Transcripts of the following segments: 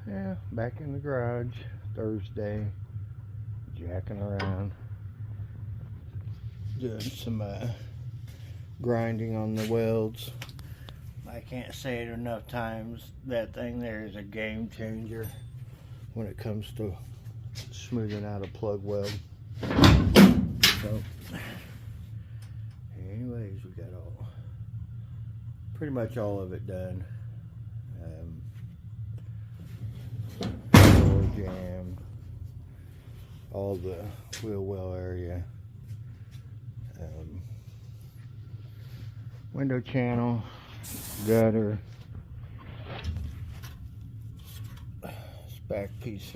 Yeah, back in the garage Thursday, jacking around, doing some grinding on the welds. I can't say it enough times, that thing there is a game changer when it comes to smoothing out a plug weld. So anyways, we got pretty much all of it done. Door jammed, all the wheel well area, window channel, gutter, this back piece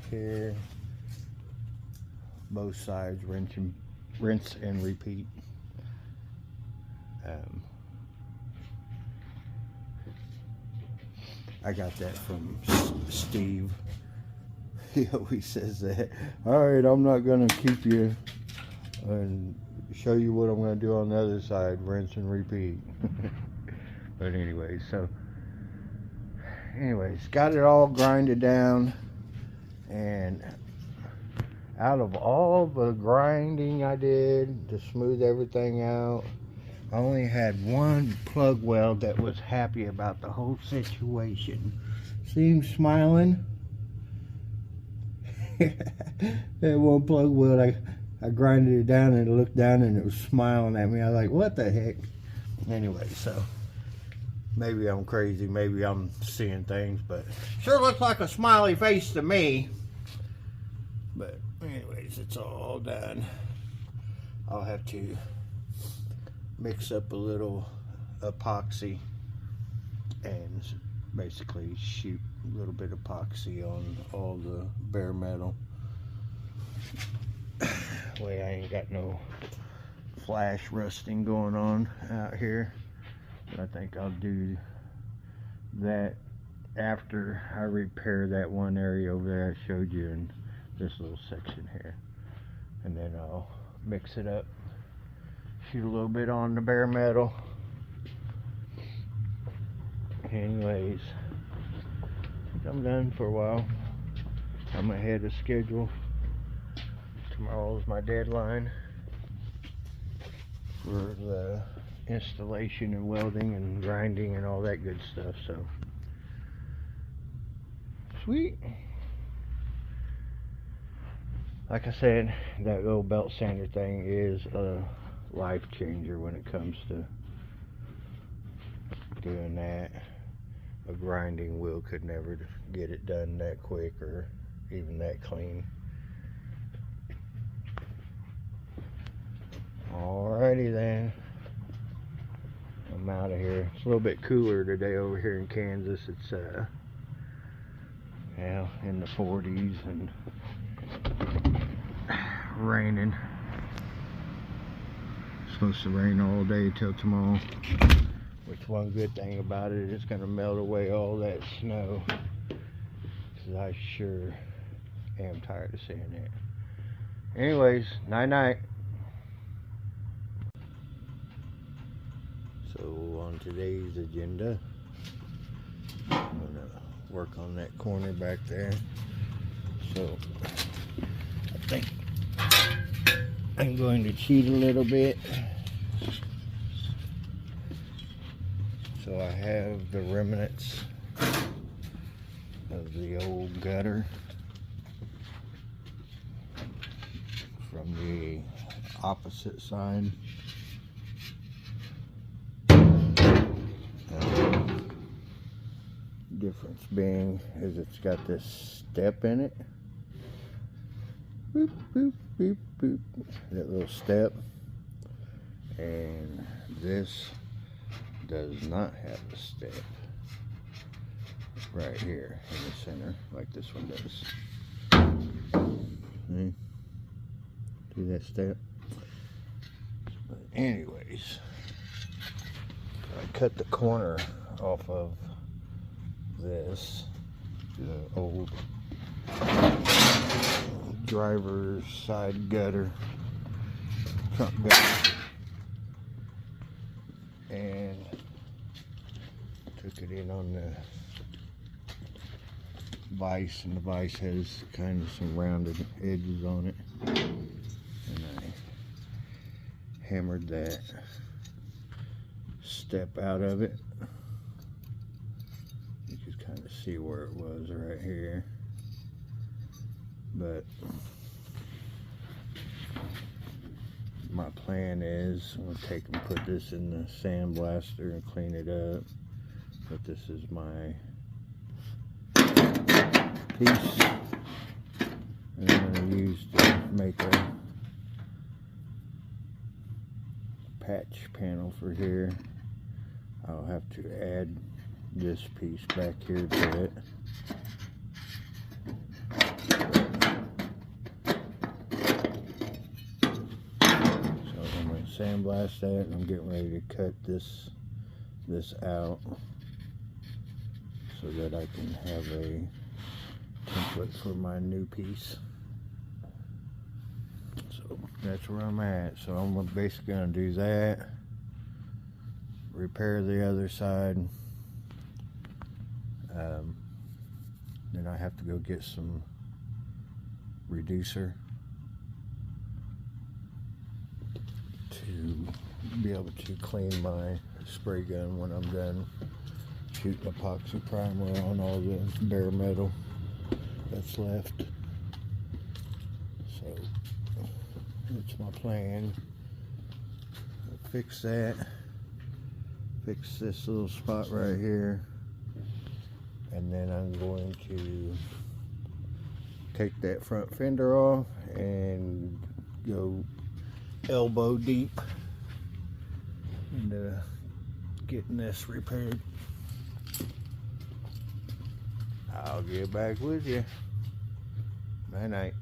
here, both sides, rinse and repeat. I got that from Steve. He always says that. All right, I'm not gonna keep you and show you what I'm gonna do on the other side. Rinse and repeat. But anyways, got it all grinded down, and out of all the grinding I did to smooth everything out, I only had one plug weld that was happy about the whole situation. See him smiling? That one plug weld, I grinded it down and looked down and it was smiling at me. I was like, what the heck? Anyway, so maybe I'm crazy, maybe I'm seeing things, but sure looks like a smiley face to me. But anyways, it's all done. I'll have to mix up a little epoxy and basically shoot a little bit of epoxy on all the bare metal. Way I ain't got no flash rusting going on out here, but I think I'll do that after I repair that one area over there I showed you in this little section here, and then I'll mix it up, shoot a little bit on the bare metal. Anyways, I'm done for a while. I'm ahead of schedule. Tomorrow is my deadline for the installation and welding and grinding and all that good stuff. So sweet. Like I said, that little belt sander thing is a life changer when it comes to doing that. A grinding wheel could never get it done that quick or even that clean. Alrighty then, I'm out of here. It's a little bit cooler today over here in Kansas. It's yeah, in the 40s and raining. It's supposed to rain all day till tomorrow. Which one good thing about it, it's gonna melt away all that snow. Cause I sure am tired of seeing it. Anyways, night night. So on today's agenda, I'm gonna work on that corner back there. So I think I'm going to cheat a little bit. So I have the remnants of the old gutter from the opposite side. Difference being is it's got this step in it. Boop, boop, boop, boop. That little step. And this does not have a step right here in the center like this one does. See? See that step? But anyways, I cut the corner off of this, the old driver's side gutter, trunk gutter, and took it in on the vise, and the vise has kind of some rounded edges on it, and I hammered that step out of it. You can kind of see where it was right here, but my plan is I'm going to take and put this in the sandblaster and clean it up. But this is my piece that I'm going to use to make a patch panel for here. I'll have to add this piece back here to it. So I'm going to sandblast that, and I'm getting ready to cut this out so that I can have a template for my new piece. So that's where I'm at. So I'm basically going to do that, repair the other side, then I have to go get some reducer to be able to clean my spray gun when I'm done shooting epoxy primer on all the bare metal that's left. So that's my plan. I'll fix that, fix this little spot right here, and then I'm going to take that front fender off and go elbow deep into getting this repaired. I'll get back with you. Night night.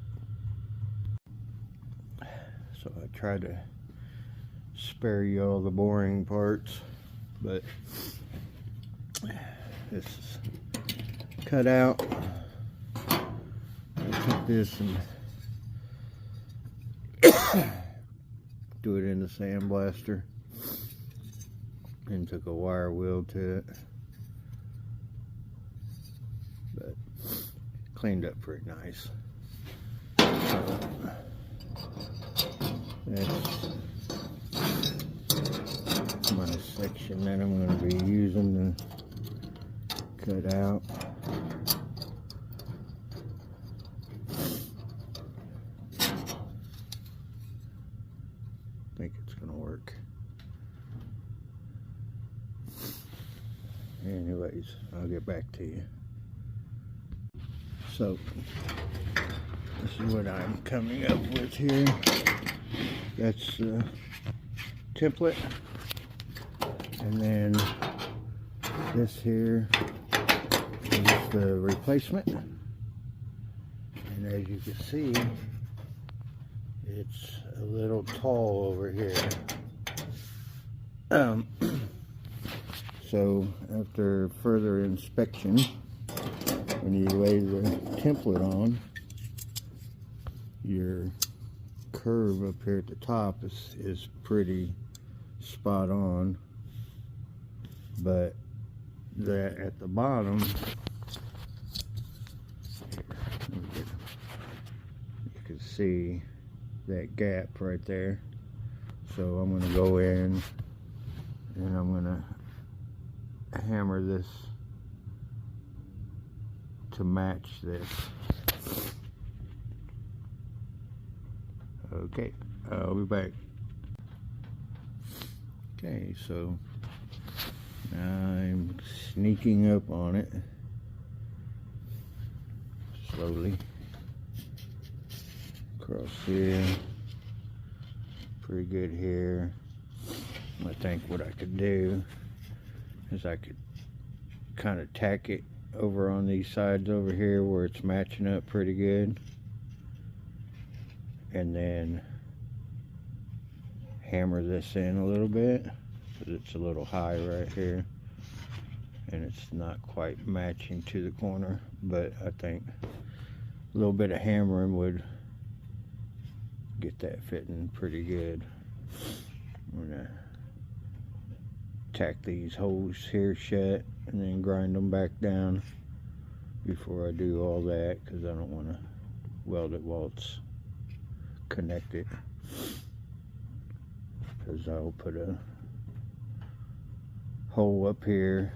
So I tried to spare you all the boring parts, but this is cut out. I took this and do it in the sandblaster and took a wire wheel to it, but cleaned up pretty nice. So that's my section that I'm going to be using to cut out. I think it's going to work. Anyways, I'll get back to you. So this is what I'm coming up with here. That's the template, and then this here is the replacement, and as you can see, it's a little tall over here. So after further inspection, when you lay the template on, your curve up here at the top is pretty spot on, but that at the bottom, you can see that gap right there. So I'm going to go in and I'm going to hammer this to match this. Okay, I'll be back. Okay, so I'm sneaking up on it slowly across here. Pretty good here. I think what I could do is I could kind of tack it over on these sides over here where it's matching up pretty good, and then hammer this in a little bit because it's a little high right here and it's not quite matching to the corner, but I think a little bit of hammering would get that fitting pretty good. I'm gonna tack these holes here shut and then grind them back down before I do all that, because I don't want to weld it while it's connected, because I'll put a hole up here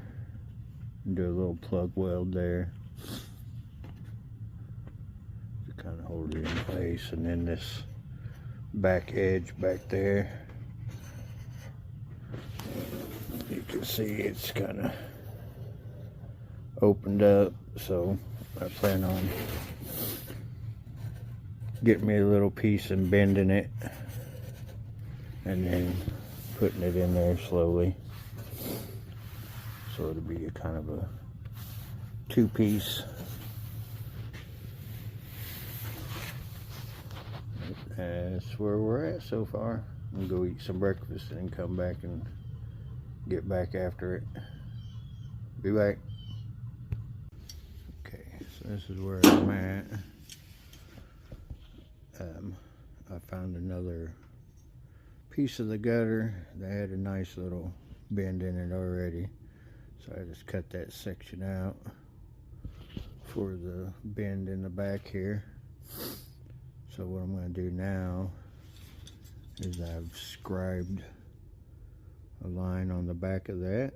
and do a little plug weld there to kind of hold it in place, and then this back edge back there, you can see it's kind of opened up, so I plan on getting me a little piece and bending it and then putting it in there slowly, so it'll be a kind of a two-piece. That's where we're at so far. I'm gonna go eat some breakfast and then come back and get back after it. Be back. Okay, so this is where I'm at. I found another piece of the gutter that had a nice little bend in it already, so I just cut that section out for the bend in the back here. So what I'm going to do now is I've scribed a line on the back of that,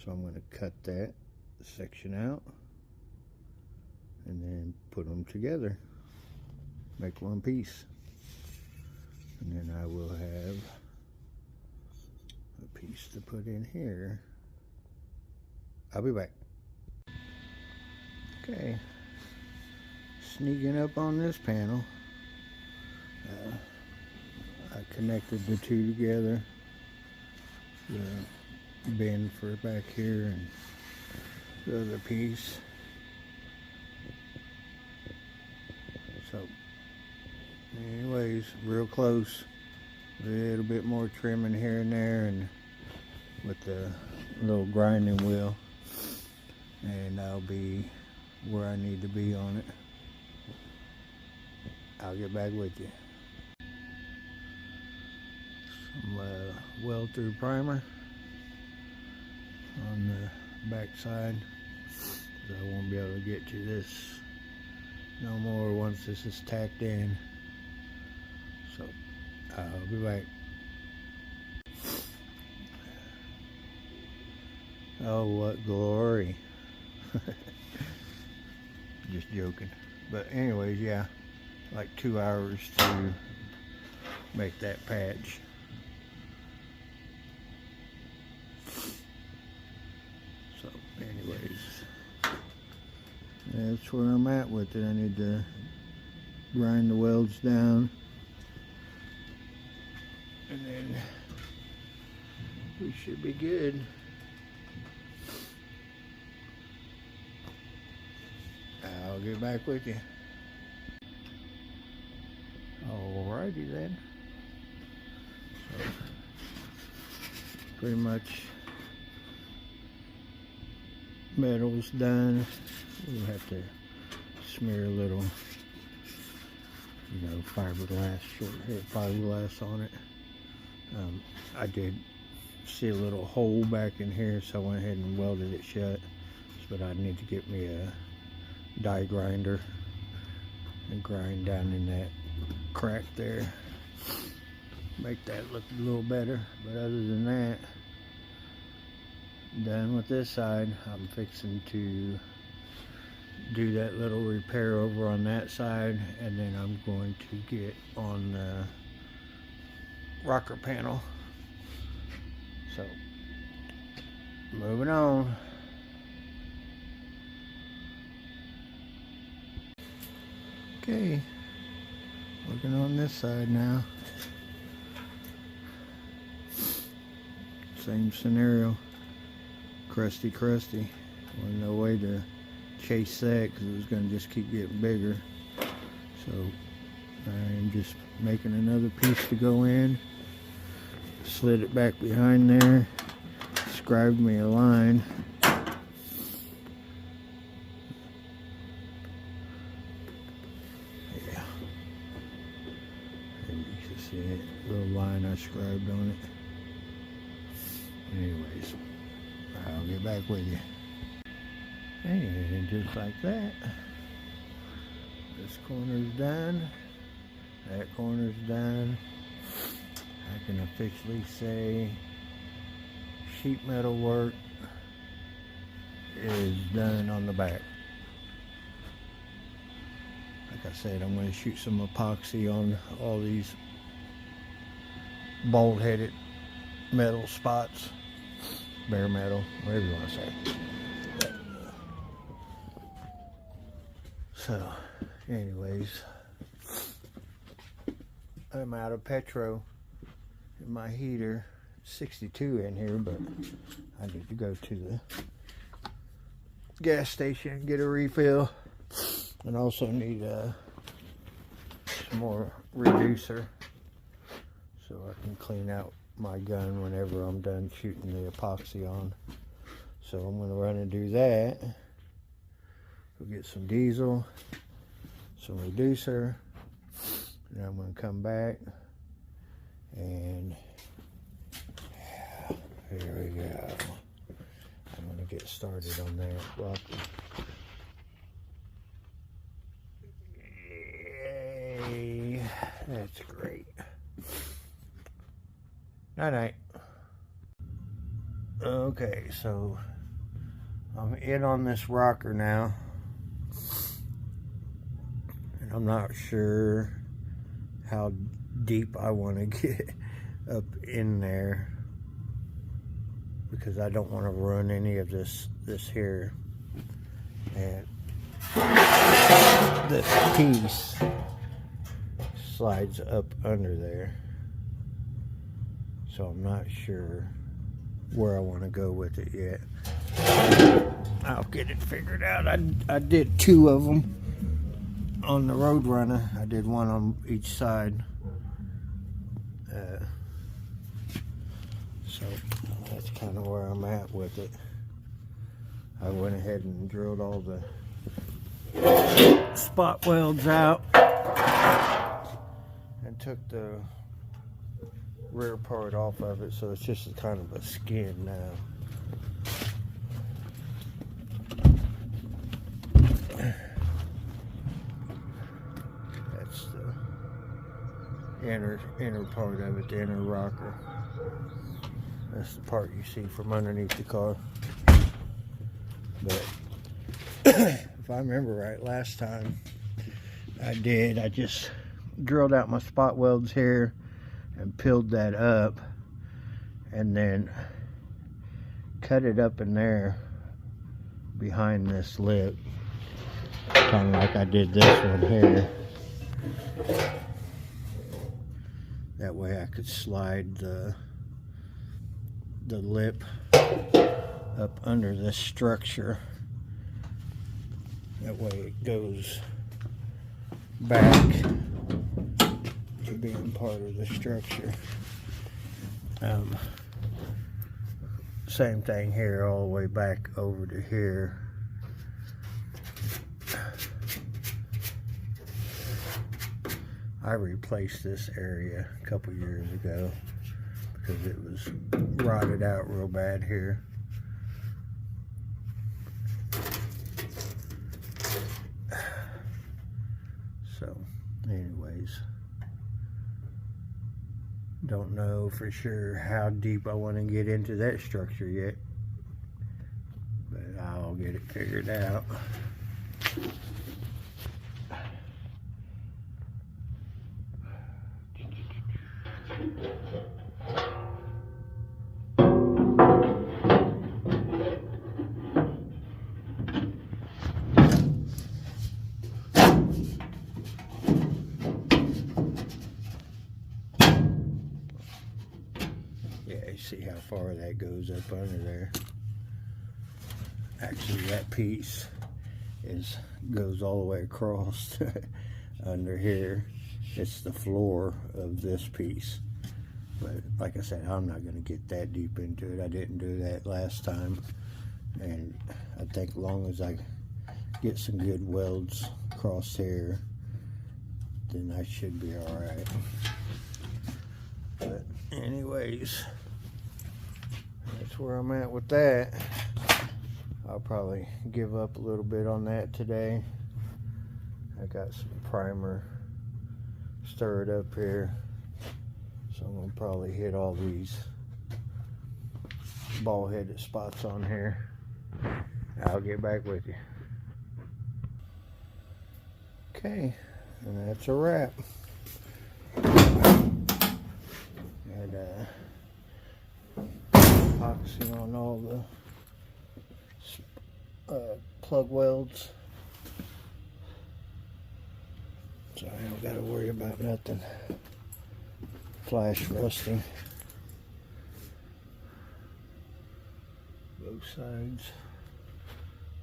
so I'm going to cut that section out and then put them together, make one piece, and then I will have a piece to put in here. I'll be back. Okay, sneaking up on this panel, I connected the two together, the bend for back here and the other piece. So anyways, real close, a little bit more trimming here and there, and with the little grinding wheel, and I'll be where I need to be on it. I'll get back with you. Some weld through primer on the back side, I won't be able to get to this no more once this is tacked in, so I'll be back. Oh, what glory. Just joking, but anyways, yeah, like 2 hours to make that patch. So anyways, that's where I'm at with it. I need to grind the welds down, and then we should be good. I'll get back with you. Alrighty then. So, pretty much metal's done. We'll have to smear a little, fiberglass, short hair fiberglass on it. I did see a little hole back in here, so I went ahead and welded it shut. But I need to get me a die grinder and grind down in that crack there, make that look a little better. But other than that, done with this side. I'm fixing to do that little repair over on that side, and then I'm going to get on the rocker panel. So moving on. Okay, working on this side now. Same scenario, crusty. Wasn't no way to chase that because it was going to just keep getting bigger. So I am just making another piece to go in. Slid it back behind there, scribed me a line. See it, little line I scribed on it. Anyways, I'll get back with you. And just like that, this corner's done, that corner's done. I can officially say sheet metal work is done on the back. Like I said, I'm going to shoot some epoxy on all these bolt-headed metal spots, bare metal, whatever you want to say. So, anyways, I'm out of petrol in my heater. 62 in here, but I need to go to the gas station and get a refill, and also need some more reducer so I can clean out my gun whenever I'm done shooting the epoxy on. So I'm going to run and do that. Go get some diesel, some reducer, and I'm going to come back and here we go. I'm going to get started on that rocker. Yay, that's great. Night. Okay, so I'm in on this rocker now, and I'm not sure how deep I want to get up in there, because I don't want to run any of this here, and this piece slides up under there, so I'm not sure where I want to go with it yet. I'll get it figured out. I did 2 of them on the Roadrunner. I did 1 on each side, so that's kind of where I'm at with it. I went ahead and drilled all the spot welds out and took the rear part off of it, so it's just kind of a skin now. That's the inner part of it, the inner rocker. That's the part you see from underneath the car. But if I remember right, last time I just drilled out my spot welds here and peeled that up, and then cut it up in there behind this lip, kind of like I did this one here. That way I could slide the lip up under this structure. That way it goes back to being part of the structure. Same thing here, all the way back over to here. I replaced this area a couple years ago because it was rotted out real bad here. So, anyways, don't know for sure how deep I want to get into that structure yet, but I'll get it figured out. Yeah, you see how far that goes up under there. Actually, that piece goes all the way across under here. It's the floor of this piece. But like I said, I'm not going to get that deep into it. I didn't do that last time. And I think as long as I get some good welds across here, then I should be alright. But anyways, that's where I'm at with that. I I'll probably give up a little bit on that today. I got some primer stirred up here, so I'm gonna probably hit all these ball-headed spots on here. I'll get back with you. Okay, and that's a wrap. And epoxy on all the plug welds, so I don't gotta worry about nothing flash rusting. Both sides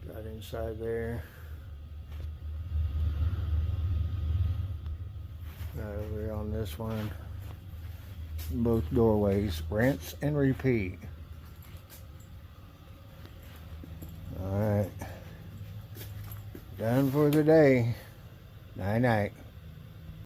got inside there. Over here on this one, both doorways, rinse and repeat. All right, done for the day. Night night.